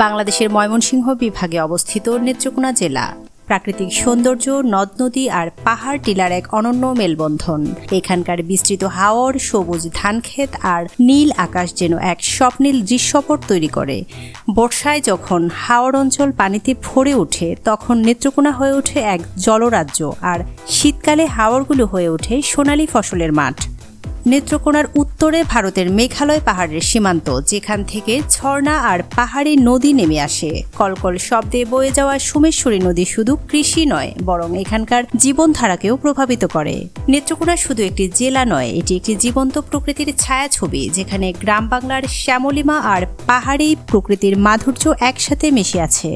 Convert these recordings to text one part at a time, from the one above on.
বাংলাদেশের ময়মনসিংহ বিভাগে অবস্থিত নেত্রকোনা জেলা প্রাকৃতিক সৌন্দর্য, নদ নদী আর পাহাড় টিলার এক অনন্য মেলবন্ধন। এখানকার বিস্তৃত হাওর, সবুজ ধানক্ষেত আর নীল আকাশ যেন এক স্বপ্নীল দৃশ্যপট তৈরি করে। বর্ষায় যখন হাওর অঞ্চল পানিতে ভরে ওঠে তখন নেত্রকোনা হয়ে ওঠে এক জলরাজ্য, আর শীতকালে হাওরগুলো হয়ে ওঠে সোনালী ফসলের মাঠ। নেত্রকোনার উত্তরে ভারতের মেঘালয় পাহাড়ের সীমান্ত, যেখান থেকে ঝর্ণা আর পাহাড়ি নদী নেমে আসে। কলকল শব্দে বয়ে যাওয়া সোমেশ্বরী নদী শুধু কৃষি নয়, বরং এখানকার জীবনধারাকেও প্রভাবিত করে। নেত্রকোনা শুধু একটি জেলা নয়, এটি একটি জীবন্ত প্রকৃতির ছায়াছবি, যেখানে গ্রাম বাংলার শ্যামলিমা আর পাহাড়ি প্রকৃতির মাধুর্য একসাথে মিশে আছে।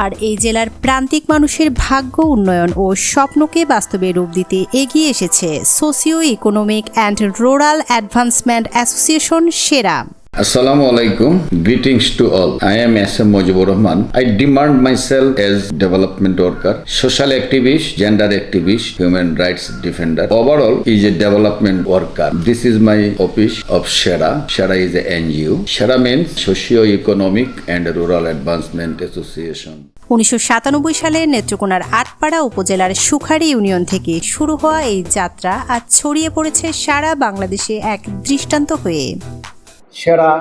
আর এই জেলার প্রান্তিক মানুষের ভাগ্য উন্নয়ন ও স্বপ্নকে বাস্তবে রূপ দিতে এগিয়ে এসেছে socio economic and rural advancement association সেরা। Assalamu alaikum. Greetings to all. I am S.M. Mujibur Rahman. I demand myself as development worker, social activist, gender activist, human rights defender. Overall, is a development worker. This is my office of SHERA. SHERA is a NGO. SHERA means Socio-Economic and Rural Advancement Association. 1997 সালে নেত্রকোনার আটপাড়া উপজেলার সুখারি union থেকে শুরু হওয়া এই যাত্রা আজ ছড়িয়ে পড়েছে সারা বাংলাদেশে এক দৃষ্টান্ত হয়ে। সেরা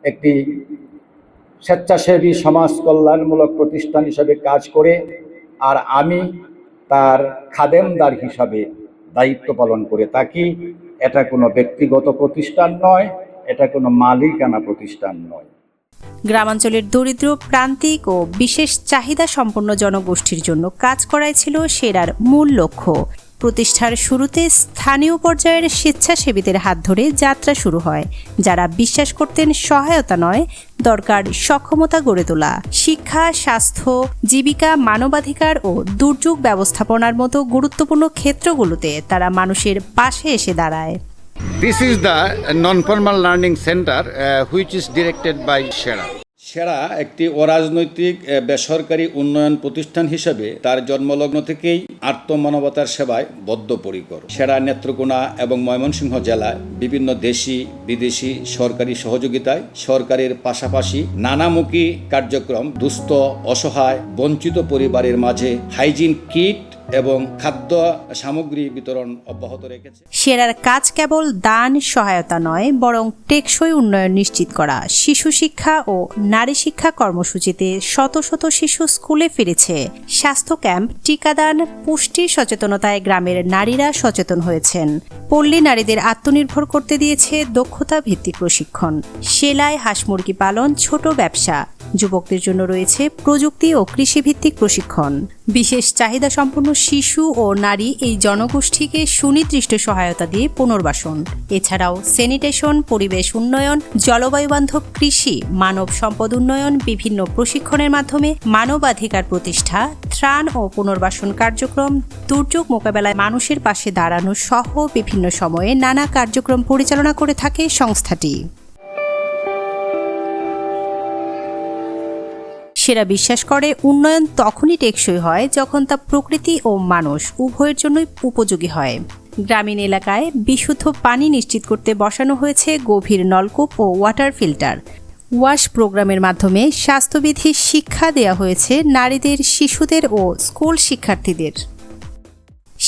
একটি স্বেচ্ছাসেবী সমাজ কল্যাণমূলক প্রতিষ্ঠান হিসাবে কাজ করে, আর আমি তার খাদেমদার হিসাবে দায়িত্ব পালন করে থাকি। এটা কোনো ব্যক্তিগত প্রতিষ্ঠান নয়, এটা কোনো মালিকানা প্রতিষ্ঠান নয়। গ্রামাঞ্চলের দরিদ্র, প্রান্তিক ও বিশেষ চাহিদা সম্পন্ন জনগোষ্ঠীর জন্য কাজ করাই ছিল সেরার মূল লক্ষ্য। প্রতিষ্ঠার শুরুতে স্থানীয় পর্যায়ের স্বেচ্ছাসেবীদের হাত ধরে যাত্রা শুরু হয়, যারা বিশ্বাস করতেন সহায়তা নয়, দরকার সক্ষমতা গড়ে তোলা। শিক্ষা, স্বাস্থ্য, জীবিকা, মানবাধিকার ও দুর্যোগ ব্যবস্থাপনার মতো গুরুত্বপূর্ণ ক্ষেত্রগুলোতে তারা মানুষের পাশে এসে দাঁড়ায়। This is the non-formal learning center which is directed by SHERA. SHERA একটি অরাজনৈতিক বেসরকারি উন্নয়ন প্রতিষ্ঠান হিসেবে তার জন্মলগ্ন থেকেই আত্মমানবতার সেবায় বদ্ধপরিকর। SHERA নেত্রকোনা এবং ময়মনসিংহ জেলায় বিভিন্ন দেশি বিদেশি সরকারি সহযোগিতায় সরকারের পাশাপাশি নানামুখী কার্যক্রম দুস্থ, অসহায়, বঞ্চিত পরিবারের মাঝে হাইজিন কিট এবং খাদ্য সামগ্রী বিতরণ অব্যাহত রেখেছে। সেরার কাজ কেবল দান সহায়তা নয়, বরং টেকসই উন্নয়ন নিশ্চিত করা। শিশু শিক্ষা ও নারী শিক্ষা কর্মসূচিতে শত শত শিশু স্কুলে ফিরেছে। স্বাস্থ্য ক্যাম্প, টিকাদান, পুষ্টি সচেতনতায় গ্রামের নারীরা সচেতন হয়েছেন। পল্লী নারীদের আত্মনির্ভর করতে দিয়েছে দক্ষতা ভিত্তিক প্রশিক্ষণ। সেলাই, হাঁস মুরগি পালন, ছোট ব্যবসা। যুবকদের জন্য রয়েছে প্রযুক্তি ও কৃষিভিত্তিক প্রশিক্ষণ। বিশেষ চাহিদা সম্পন্ন শিশু ও নারী এই জনগোষ্ঠীকে সুনির্দিষ্ট সহায়তা দিয়ে পুনর্বাসন। এছাড়াও স্যানিটেশন, পরিবেশ উন্নয়ন, জলবায়ু বান্ধব কৃষি, মানব সম্পদ উন্নয়ন, বিভিন্ন প্রশিক্ষণের মাধ্যমে মানবাধিকার প্রতিষ্ঠা, ত্রাণ ও পুনর্বাসন কার্যক্রম, দুর্যোগ মোকাবেলায় মানুষের পাশে দাঁড়ানো সহ বিভিন্ন সময়ে নানা কার্যক্রম পরিচালনা করে থাকে সংস্থাটি। সেরা বিশ্বাস করে উন্নয়ন তখনই টেকসই হয় যখন তা প্রকৃতি ও মানুষ উভয়ের জন্যই উপযোগী হয়। গ্রামীণ এলাকায় বিশুদ্ধ পানি নিশ্চিত করতে বসানো হয়েছে গভীর নলকূপ ও ওয়াটার ফিল্টার। ওয়াশ প্রোগ্রামের মাধ্যমে স্বাস্থ্যবিধি শিক্ষা দেওয়া হয়েছে নারীদের, শিশুদের ও স্কুল শিক্ষার্থীদের।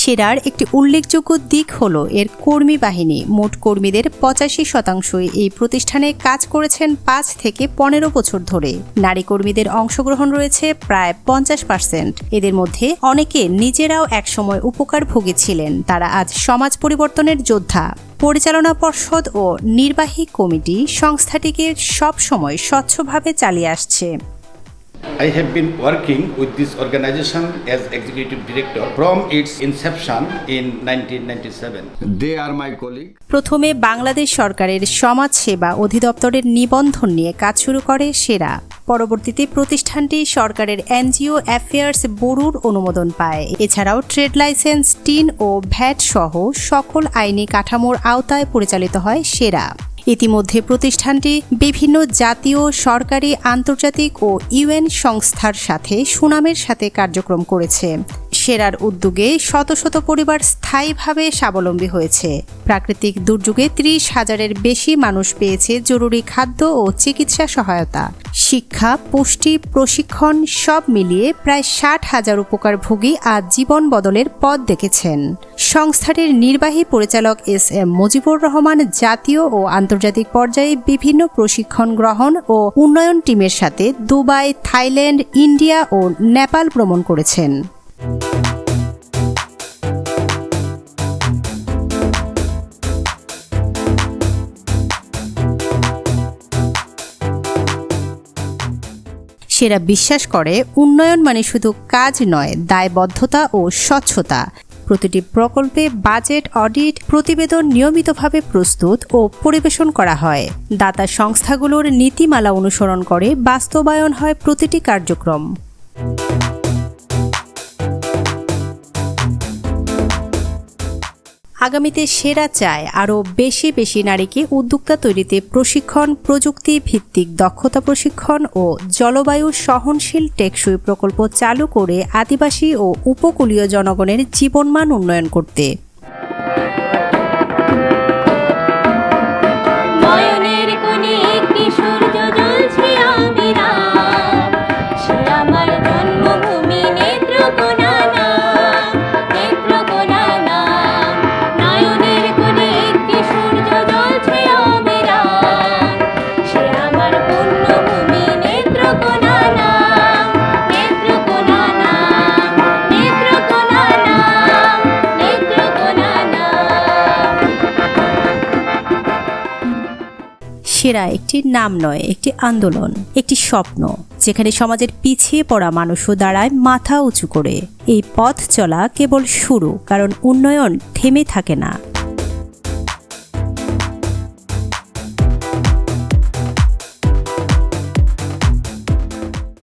সেরার একটি উল্লেখযোগ্য দিক হল এর কর্মী বাহিনী। মোট কর্মীদের 85% এই প্রতিষ্ঠানে কাজ করেছেন 5 থেকে 15 বছর ধরে। নারী কর্মীদের অংশগ্রহণ রয়েছে প্রায় 50%। এদের মধ্যে অনেকে নিজেরাও একসময় উপকারভোগী ছিলেন। তারা আজ সমাজ পরিবর্তনের যোদ্ধা। পরিচালনা পর্ষদ ও নির্বাহী কমিটি সংস্থাটিকে সবসময় স্বচ্ছভাবে চালিয়ে আসছে। I have been working with this organization as executive director from its inception in 1997. They are my colleague. প্রথমে বাংলাদেশ সরকারের সমাজ সেবা অধিদপ্তরের নিবন্ধন নিয়ে কাজ শুরু করে সেরা। পরবর্তীতে প্রতিষ্ঠানটি সরকারের এনজিও অ্যাফেয়ার্স ব্যুরোর অনুমোদন পায়। এছাড়াও ট্রেড লাইসেন্স, টিন ও ভ্যাট সহ সকল আইনি কাঠামোর আওতায় পরিচালিত হয় সেরা। ইতিমধ্যে প্রতিষ্ঠানটি বিভিন্ন জাতীয়, সরকারি, আন্তর্জাতিক ও ইউএন সংস্থার সাথে সুনামের সাথে কার্যক্রম করেছে। সেরার উদ্যোগে শত শত পরিবার স্থায়ীভাবে স্বাবলম্বী হয়েছে। প্রাকৃতিক দুর্যোগে 30,000-এর বেশি মানুষ পেয়েছে জরুরি খাদ্য ও চিকিৎসা সহায়তা। শিক্ষা, পুষ্টি, প্রশিক্ষণ সব মিলিয়ে প্রায় 60,000 উপকারভোগী আজ জীবন বদলের পথ দেখেছেন। সংস্থাটির নির্বাহী পরিচালক এস.এম. মুজিবুর রহমান জাতীয় ও আন্তর্জাতিক পর্যায়ে বিভিন্ন প্রশিক্ষণ গ্রহণ ও উন্নয়ন টিমের সাথে দুবাই, থাইল্যান্ড, ইন্ডিয়া ও নেপাল ভ্রমণ করেছেন। সেরা বিশ্বাস করে উন্নয়ন মানে শুধু কাজ নয়, দায়বদ্ধতা ও স্বচ্ছতা। প্রতিটি প্রকল্পে বাজেট, অডিট, প্রতিবেদন নিয়মিতভাবে প্রস্তুত ও পরিবেশন করা হয়। দাতা সংস্থাগুলোর নীতিমালা অনুসরণ করে বাস্তবায়ন হয় প্রতিটি কার্যক্রম। আগামীতে সেরা চায় আরও বেশি নারীকে উদ্যোক্তা তৈরিতে প্রশিক্ষণ, প্রযুক্তি ভিত্তিক দক্ষতা প্রশিক্ষণ ও জলবায়ু সহনশীল টেকসই প্রকল্প চালু করে আদিবাসী ও উপকূলীয় জনগণের জীবনমান উন্নয়ন করতে। সেরা একটি নাম নয়, একটি আন্দোলন, একটি স্বপ্ন, যেখানে সমাজের পিছিয়ে পড়া মানুষও দাঁড়ায় মাথা উঁচু করে। এই পথ চলা কেবল শুরু, কারণ উন্নয়ন থেমে থাকে না।